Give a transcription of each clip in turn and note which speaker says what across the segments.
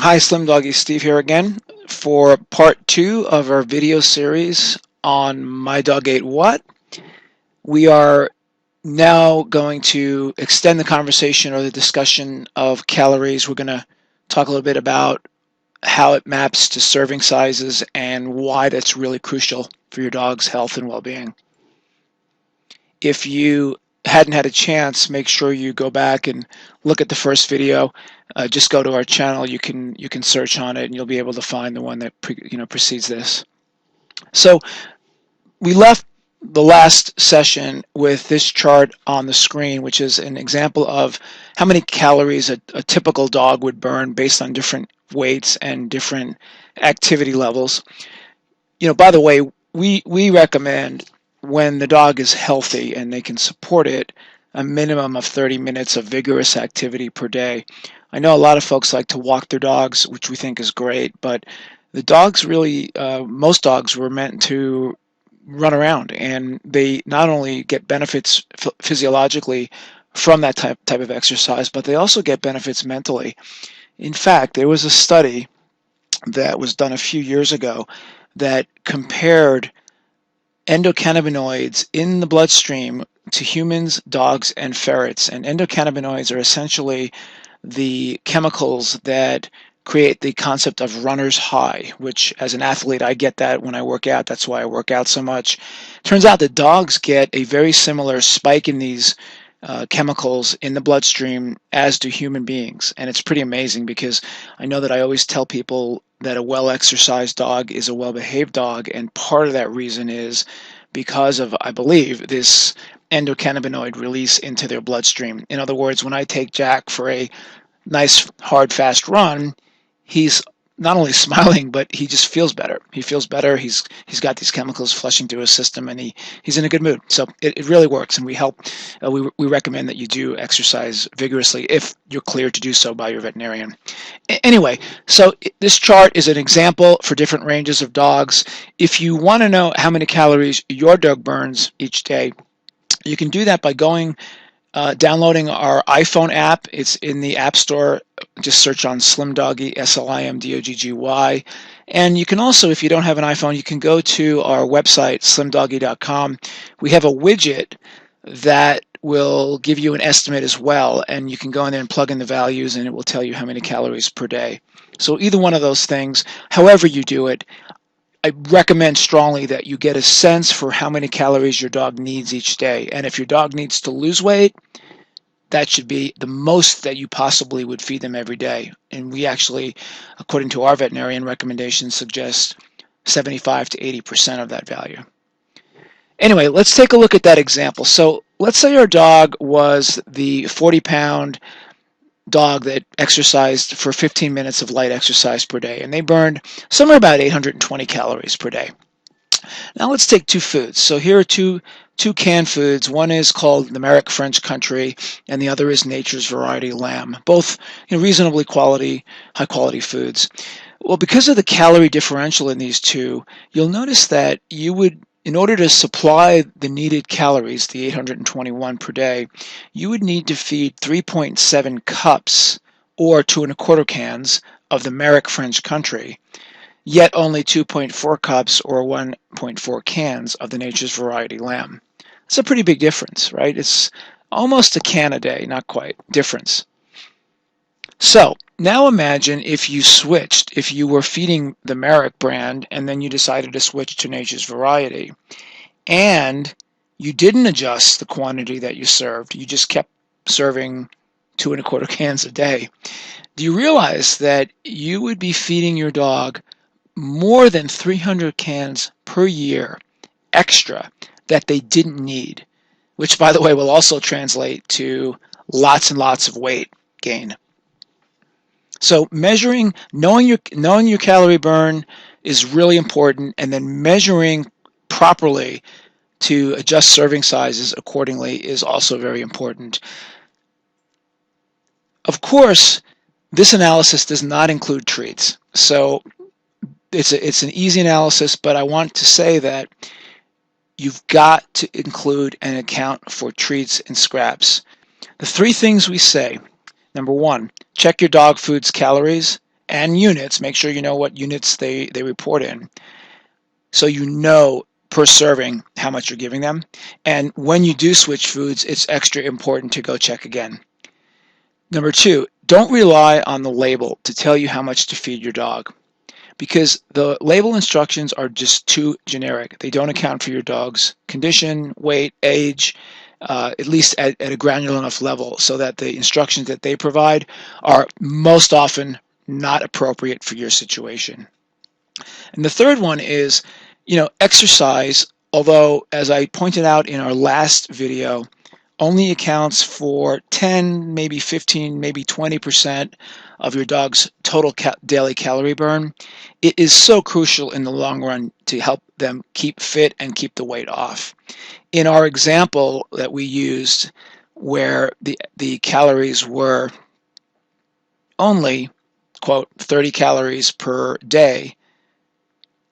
Speaker 1: Hi, Slim Doggy, Steve here again for part 2 of our video series on MyDogAteWhat. We are now going to extend the conversation or the discussion of calories. We're going to talk a little bit about how it maps to serving sizes and why that's really crucial for your dog's health and well-being. If you hadn't had a chance, make sure you go back and look at the first video. Just go to our channel. You can search on it, and you'll be able to find the one that precedes this. So we left the last session with this chart on the screen, which is an example of how many calories a typical dog would burn based on different weights and different activity levels. By the way, we recommend, when the dog is healthy and they can support it, a minimum of 30 minutes of vigorous activity per day. I know a lot of folks like to walk their dogs, which we think is great, but the dogs really, most dogs were meant to run around, and they not only get benefits physiologically from that type of exercise, but they also get benefits mentally. In fact, there was a study that was done a few years ago that compared endocannabinoids in the bloodstream to humans, dogs, and ferrets. And endocannabinoids are essentially the chemicals that create the concept of runner's high, which as an athlete, I get that when I work out. That's why I work out so much. Turns out that dogs get a very similar spike in these chemicals in the bloodstream as do human beings. And it's pretty amazing, because I know that I always tell people that a well-exercised dog is a well-behaved dog, and part of that reason is because of, I believe, this endocannabinoid release into their bloodstream. In other words, when I take Jack for a nice, hard, fast run, he's not only smiling, but he just feels better. He feels better. He's got these chemicals flushing through his system, and he's in a good mood. So it really works, and we recommend that you do exercise vigorously if you're cleared to do so by your veterinarian. Anyway, so this chart is an example for different ranges of dogs. If you want to know how many calories your dog burns each day, you can do that by downloading our iPhone app. It's in the App Store. Just search on Slim Doggy, SLIMDOGGY. And you can also, if you don't have an iPhone, you can go to our website, slimdoggy.com. We have a widget that will give you an estimate as well, and you can go in there and plug in the values, and it will tell you how many calories per day. So either one of those things, however you do it, I recommend strongly that you get a sense for how many calories your dog needs each day. And if your dog needs to lose weight, that should be the most that you possibly would feed them every day. And we actually, according to our veterinarian recommendations, suggest 75 to 80% of that value. Anyway, let's take a look at that example. So let's say our dog was the 40-pound dog that exercised for 15 minutes of light exercise per day, and they burned somewhere about 820 calories per day. Now let's take two foods. So here are two canned foods. One is called the Merrick French Country, and the other is Nature's Variety Lamb. Both reasonably high quality foods. Well, because of the calorie differential in these two, you'll notice that you would, in order to supply the needed calories, the 821 per day, you would need to feed 3.7 cups or 2 1/4 cans of the Merrick French Country, yet only 2.4 cups or 1.4 cans of the Nature's Variety Lamb. It's a pretty big difference, right? It's almost a can a day, not quite, difference. So now imagine if you switched, if you were feeding the Merrick brand and then you decided to switch to Nature's Variety, and you didn't adjust the quantity that you served. You just kept serving 2 1/4 cans a day. Do you realize that you would be feeding your dog more than 300 cans per year extra that they didn't need, which, by the way, will also translate to lots and lots of weight gain. So knowing your calorie burn is really important, and then measuring properly to adjust serving sizes accordingly is also very important. Of course, this analysis does not include treats. So it's an easy analysis, but I want to say that you've got to include and account for treats and scraps. The three things we say: number one, check your dog food's calories and units. Make sure you know what units they report in, so you know per serving how much you're giving them. And when you do switch foods, it's extra important to go check again. Number two, don't rely on the label to tell you how much to feed your dog, because the label instructions are just too generic. They don't account for your dog's condition, weight, age, at least at a granular enough level, so that the instructions that they provide are most often not appropriate for your situation. And the third one is, exercise, although as I pointed out in our last video, only accounts for 10, maybe 15, maybe 20% of your dog's total daily calorie burn. It is so crucial in the long run to help them keep fit and keep the weight off. In our example that we used, where the calories were only, quote, 30 calories per day,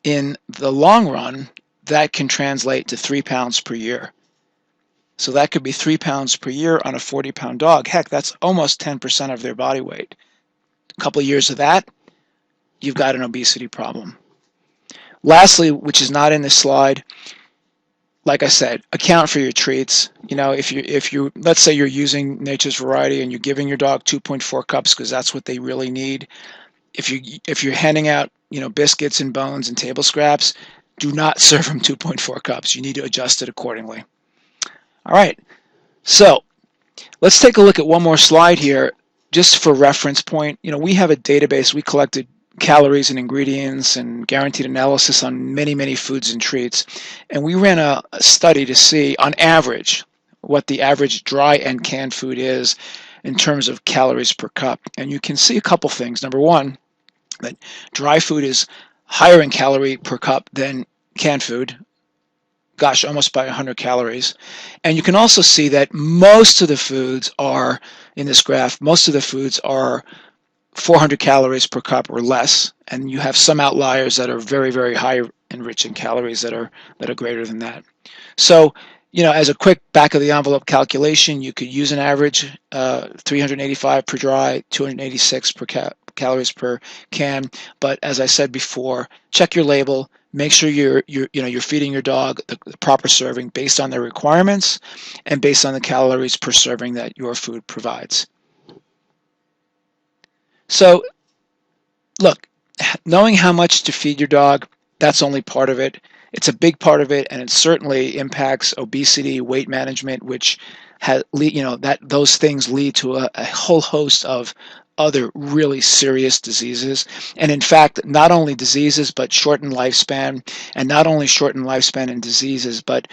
Speaker 1: in the long run, that can translate to 3 pounds per year. So that could be 3 pounds per year on a 40-pound dog. Heck, that's almost 10% of their body weight. A couple of years of that, you've got an obesity problem. Lastly, which is not in this slide, like I said, account for your treats. If you let's say you're using Nature's Variety and you're giving your dog 2.4 cups because that's what they really need. If you're handing out, biscuits and bones and table scraps, do not serve them 2.4 cups. You need to adjust it accordingly. All right, so let's take a look at one more slide here, just for reference point. We have a database. We collected calories and ingredients and guaranteed analysis on many, many foods and treats. And we ran a study to see, on average, what the average dry and canned food is in terms of calories per cup. And you can see a couple things. Number one, that dry food is higher in calorie per cup than canned food. Gosh, almost by 100 calories. And you can also see that most of the foods are, in this graph, most of the foods are 400 calories per cup or less, and you have some outliers that are very, very high enriched in calories that are greater than that. So, as a quick back of the envelope calculation, you could use an average 385 per dry, 286 per calories per can. But as I said before, check your label. Make sure you're feeding your dog the proper serving based on their requirements and based on the calories per serving that your food provides. So, look, knowing how much to feed your dog, that's only part of it. It's a big part of it, and it certainly impacts obesity, weight management, which those things lead to a whole host of other really serious diseases. And in fact, not only diseases, but shortened lifespan, and not only shortened lifespan and diseases, but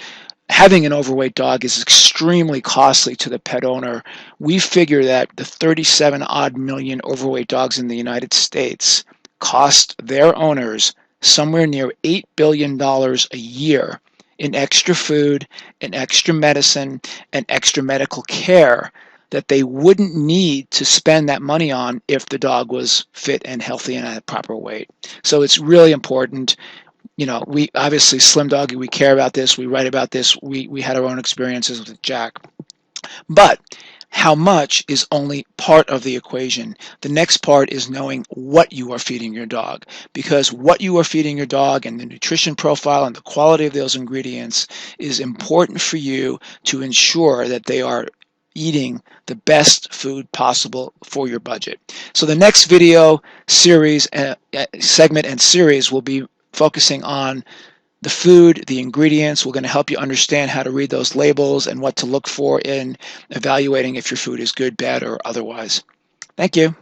Speaker 1: having an overweight dog is extremely costly to the pet owner. We figure that the 37 odd million overweight dogs in the United States cost their owners somewhere near $8 billion a year in extra food, in extra medicine, and extra medical care that they wouldn't need to spend that money on if the dog was fit and healthy and at a proper weight. So it's really important. We obviously, Slim Doggy, we care about this. We write about this. We had our own experiences with Jack. But how much is only part of the equation. The next part is knowing what you are feeding your dog, because what you are feeding your dog and the nutrition profile and the quality of those ingredients is important for you to ensure that they are eating the best food possible for your budget. So the next video series, segment and series will be focusing on the food, the ingredients. We're going to help you understand how to read those labels and what to look for in evaluating if your food is good, bad, or otherwise. Thank you.